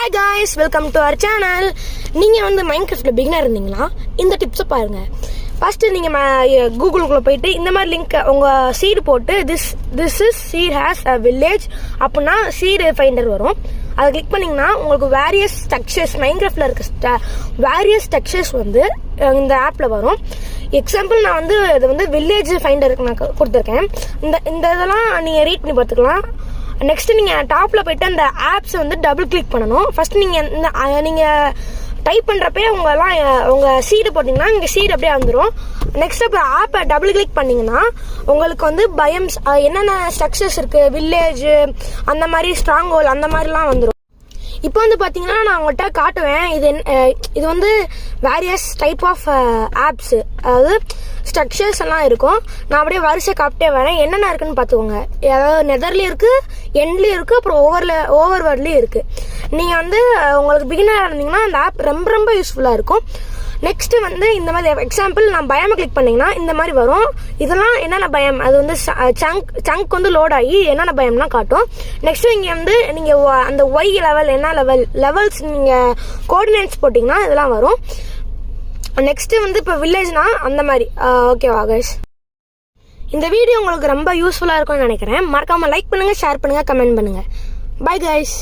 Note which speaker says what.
Speaker 1: Hi guys, welcome to our channel. நீங்கள் வந்து மைன்கிராஃப்ட்ல beginner இருந்தீங்களா? இந்த டிப்ஸை பாருங்க. ஃபர்ஸ்ட் நீங்க கூகுளுக்குள்ள போயிட்டு இந்த மாதிரி லிங்க் உங்க சீடு போட்டு this is seed has a village அப்படின்னா சீடு ஃபைண்டர் வரும். அதை கிளிக் பண்ணீங்கன்னா உங்களுக்கு வேரியஸ் ஸ்ட்ரக்சர்ஸ் மைன்கிராஃப்ட்ல இருக்க வேரியஸ் ஸ்ட்ரக்சர்ஸ் வந்து இந்த ஆப்ல வரும். எக்ஸாம்பிள் நான் வந்து இது வந்து வில்லேஜ் ஃபைண்டருக்கு நான் கொடுத்துருக்கேன். இந்த இதெல்லாம் நீங்க ரீட் பண்ணி பார்த்துக்கலாம். நெக்ஸ்ட் நீங்க டாப்ல போயிட்டு அந்த ஆப்ஸ் வந்து டபுள் கிளிக் பண்ணணும். ஃபர்ஸ்ட் நீங்க டைப் பண்றப்பே உங்க சீடு போட்டீங்கன்னா இங்க சீடு அப்படியே வந்துடும். நெக்ஸ்ட் அப்புறம் ஆப்பை டபுள் கிளிக் பண்ணீங்கன்னா உங்களுக்கு வந்து பயம்ஸ் என்னென்ன ஸ்ட்ரக்சர்ஸ் இருக்கு, வில்லேஜ் அந்த மாதிரி ஸ்ட்ராங் ஹோல் அந்த மாதிரிலாம் வந்துடும். இப்போ வந்து பார்த்தீங்கன்னா நான் உங்கள்கிட்ட காட்டுவேன். இது வந்து வேரியஸ் டைப் ஆஃப் ஆப்ஸ், அதாவது ஸ்ட்ரக்சர்ஸ் எல்லாம் இருக்கும். நான் அப்படியே வரிசை காப்பிட்டே வரேன். என்னென்ன இருக்குன்னு பார்த்துக்கோங்க. அதாவது நெதர்லேயும் இருக்குது, எண்ட்லேயும் இருக்குது, அப்புறம் ஓவர் வேர்ட்லேயும் இருக்குது. நீங்கள் வந்து உங்களுக்கு பிகினராக இருந்தீங்கன்னா அந்த ஆப் ரொம்ப ரொம்ப யூஸ்ஃபுல்லாக இருக்கும். நெக்ஸ்ட் வந்து இந்த மாதிரி எக்ஸாம்பிள் நான் பயமை கிளிக் பண்ணீங்கன்னா இந்த மாதிரி வரும். இதெல்லாம் என்னென்ன பயம், அது வந்து சங்க் வந்து லோட் ஆகி என்னென்ன பயம்லாம் காட்டும். நெக்ஸ்ட் இங்கே வந்து நீங்கள் அந்த ஒய் லெவல் என்ன லெவல்ஸ் நீங்கள் கோஆர்டினேட்ஸ் போட்டிங்கன்னா இதெல்லாம் வரும். நெக்ஸ்ட் வந்து இப்போ வில்லேஜ்னா அந்த மாதிரி. ஓகேவா கைஸ், இந்த வீடியோ உங்களுக்கு ரொம்ப யூஸ்ஃபுல்லாக இருக்கும்னு நினைக்கிறேன். மறக்காமல் லைக் பண்ணுங்கள், ஷேர் பண்ணுங்கள், கமெண்ட் பண்ணுங்கள். Bye guys.